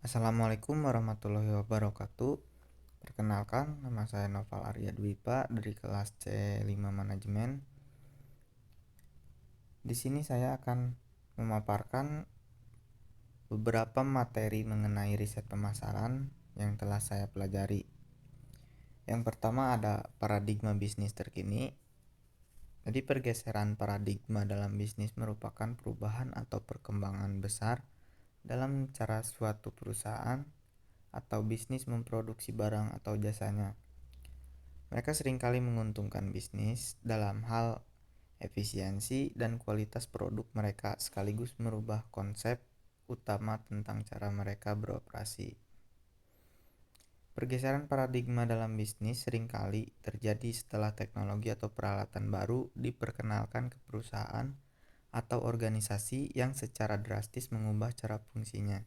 Assalamualaikum warahmatullahi wabarakatuh. Perkenalkan, nama saya Noval Arya Dwipa dari kelas C5 Manajemen. Di sini saya akan memaparkan beberapa materi mengenai riset pemasaran yang telah saya pelajari. Yang pertama ada paradigma bisnis terkini. Jadi pergeseran paradigma dalam bisnis merupakan perubahan atau perkembangan besar dalam cara suatu perusahaan atau bisnis memproduksi barang atau jasanya. Mereka seringkali menguntungkan bisnis dalam hal efisiensi dan kualitas produk mereka sekaligus merubah konsep utama tentang cara mereka beroperasi. Pergeseran paradigma dalam bisnis seringkali terjadi setelah teknologi atau peralatan baru diperkenalkan ke perusahaan atau organisasi yang secara drastis mengubah cara fungsinya.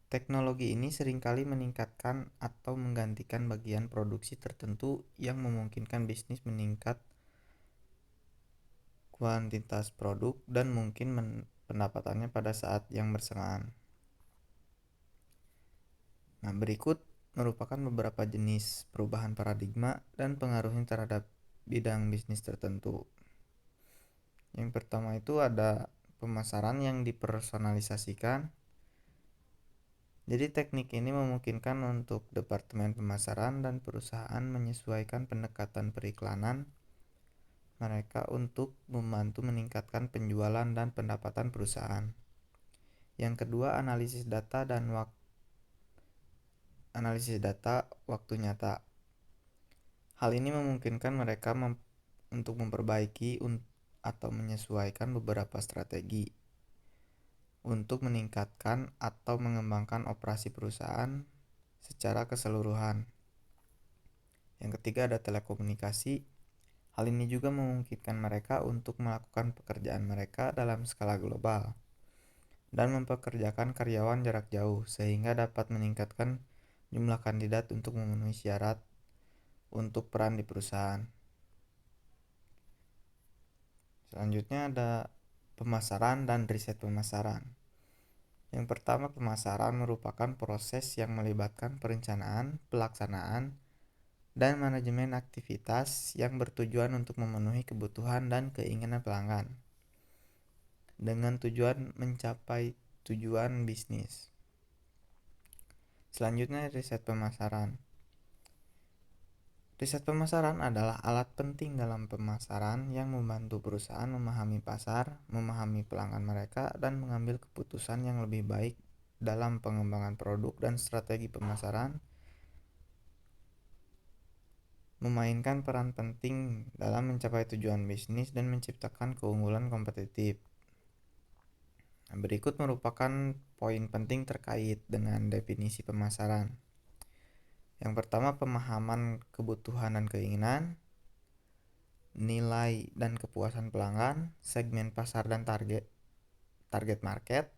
Teknologi ini seringkali meningkatkan atau menggantikan bagian produksi tertentu yang memungkinkan bisnis meningkat kuantitas produk dan mungkin pendapatannya pada saat yang bersamaan. Nah, berikut merupakan beberapa jenis perubahan paradigma dan pengaruhnya terhadap bidang bisnis tertentu. Yang pertama itu ada pemasaran yang dipersonalisasikan. Jadi teknik ini memungkinkan untuk departemen pemasaran dan perusahaan menyesuaikan pendekatan periklanan mereka untuk membantu meningkatkan penjualan dan pendapatan perusahaan. Yang kedua, analisis data waktu nyata. Hal ini memungkinkan mereka untuk memperbaiki atau menyesuaikan beberapa strategi untuk meningkatkan atau mengembangkan operasi perusahaan secara keseluruhan. Yang ketiga ada telekomunikasi. Hal ini juga memungkinkan mereka untuk melakukan pekerjaan mereka dalam skala global dan mempekerjakan karyawan jarak jauh sehingga dapat meningkatkan jumlah kandidat untuk memenuhi syarat untuk peran di perusahaan. Selanjutnya ada pemasaran dan riset pemasaran. Yang pertama, pemasaran merupakan proses yang melibatkan perencanaan, pelaksanaan, dan manajemen aktivitas yang bertujuan untuk memenuhi kebutuhan dan keinginan pelanggan dengan tujuan mencapai tujuan bisnis. Selanjutnya, riset pemasaran. Riset pemasaran adalah alat penting dalam pemasaran yang membantu perusahaan memahami pasar, memahami pelanggan mereka, dan mengambil keputusan yang lebih baik dalam pengembangan produk dan strategi pemasaran. Memainkan peran penting dalam mencapai tujuan bisnis dan menciptakan keunggulan kompetitif. Berikut merupakan poin penting terkait dengan definisi pemasaran. Yang pertama, pemahaman kebutuhan dan keinginan, nilai dan kepuasan pelanggan, segmen pasar dan target market,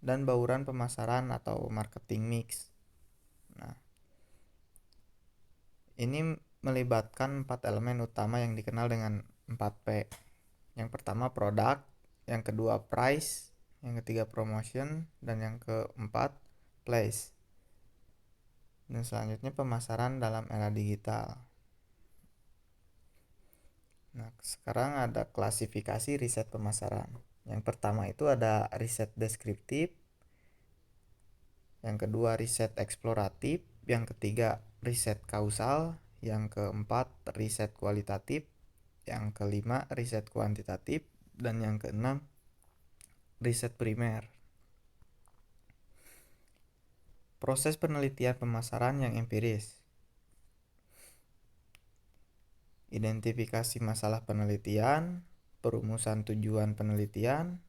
dan bauran pemasaran atau marketing mix. Nah, ini melibatkan 4 elemen utama yang dikenal dengan 4P. Yang pertama produk, yang kedua price, yang ketiga promotion, dan yang keempat place. Dan selanjutnya pemasaran dalam era digital. Nah, sekarang ada klasifikasi riset pemasaran. Yang pertama itu ada riset deskriptif, yang kedua riset eksploratif, yang ketiga riset kausal, yang keempat riset kualitatif, yang kelima riset kuantitatif, dan yang keenam riset primer. Proses penelitian pemasaran yang empiris. Identifikasi masalah penelitian, perumusan tujuan penelitian,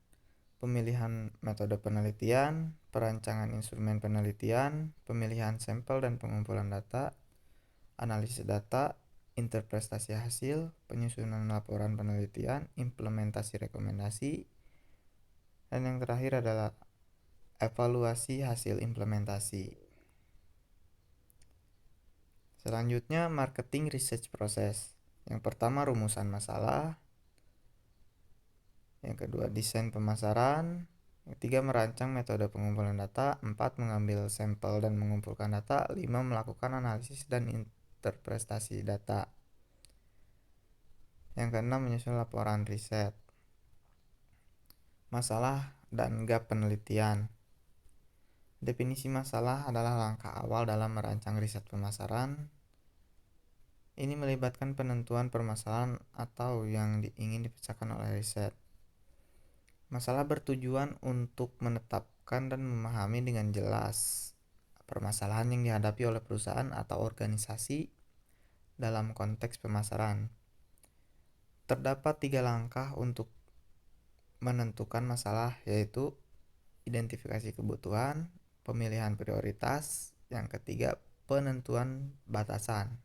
pemilihan metode penelitian, perancangan instrumen penelitian, pemilihan sampel dan pengumpulan data, analisis data, interpretasi hasil, penyusunan laporan penelitian, implementasi rekomendasi, dan yang terakhir adalah evaluasi hasil implementasi. Selanjutnya marketing research process. Yang pertama rumusan masalah, yang kedua desain pemasaran, Ketiga, merancang metode pengumpulan data. 4, mengambil sampel dan mengumpulkan data. 5, melakukan analisis dan interpretasi data. Yang keenam, menyusun laporan riset. Masalah dan gap penelitian. Definisi masalah adalah langkah awal dalam merancang riset pemasaran. Ini melibatkan penentuan permasalahan atau yang ingin dipecahkan oleh riset. Masalah bertujuan untuk menetapkan dan memahami dengan jelas permasalahan yang dihadapi oleh perusahaan atau organisasi dalam konteks pemasaran. Terdapat 3 langkah untuk menentukan masalah, yaitu identifikasi kebutuhan, pemilihan prioritas, yang ketiga penentuan batasan.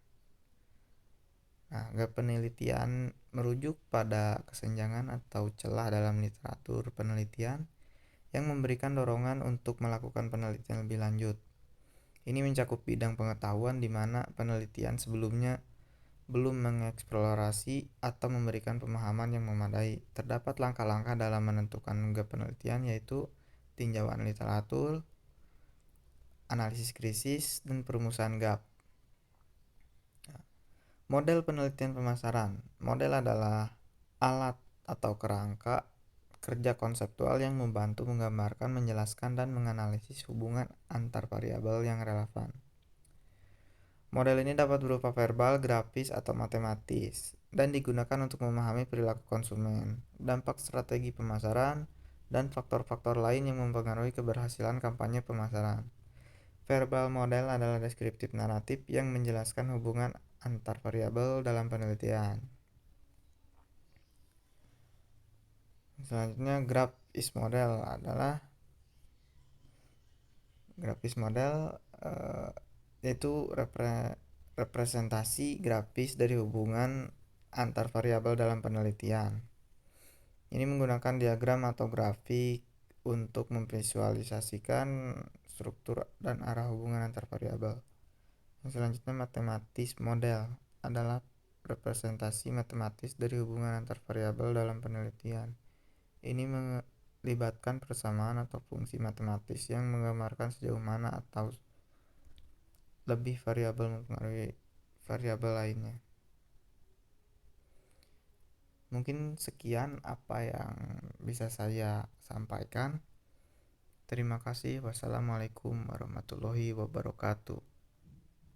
Gap penelitian merujuk pada kesenjangan atau celah dalam literatur penelitian yang memberikan dorongan untuk melakukan penelitian lebih lanjut. Ini mencakup bidang pengetahuan di mana penelitian sebelumnya belum mengeksplorasi atau memberikan pemahaman yang memadai. Terdapat langkah-langkah dalam menentukan gap penelitian, yaitu tinjauan literatur, analisis krisis, dan perumusan gap. Model penelitian pemasaran. Model adalah alat atau kerangka kerja konseptual yang membantu menggambarkan, menjelaskan, dan menganalisis hubungan antar variabel yang relevan. Model ini dapat berupa verbal, grafis, atau matematis, dan digunakan untuk memahami perilaku konsumen, dampak strategi pemasaran, dan faktor-faktor lain yang mempengaruhi keberhasilan kampanye pemasaran. Verbal model adalah deskriptif naratif yang menjelaskan hubungan antar variabel dalam penelitian. Selanjutnya, grafis model adalah yaitu representasi grafis dari hubungan antar variabel dalam penelitian. Ini menggunakan diagram atau grafik untuk memvisualisasikan struktur dan arah hubungan antar variabel. Selanjutnya, matematis model adalah representasi matematis dari hubungan antar variabel dalam penelitian. Ini melibatkan persamaan atau fungsi matematis yang menggambarkan sejauh mana atau lebih variabel mempengaruhi variabel lainnya. Mungkin sekian apa yang bisa saya sampaikan. Terima kasih. Wassalamualaikum warahmatullahi wabarakatuh.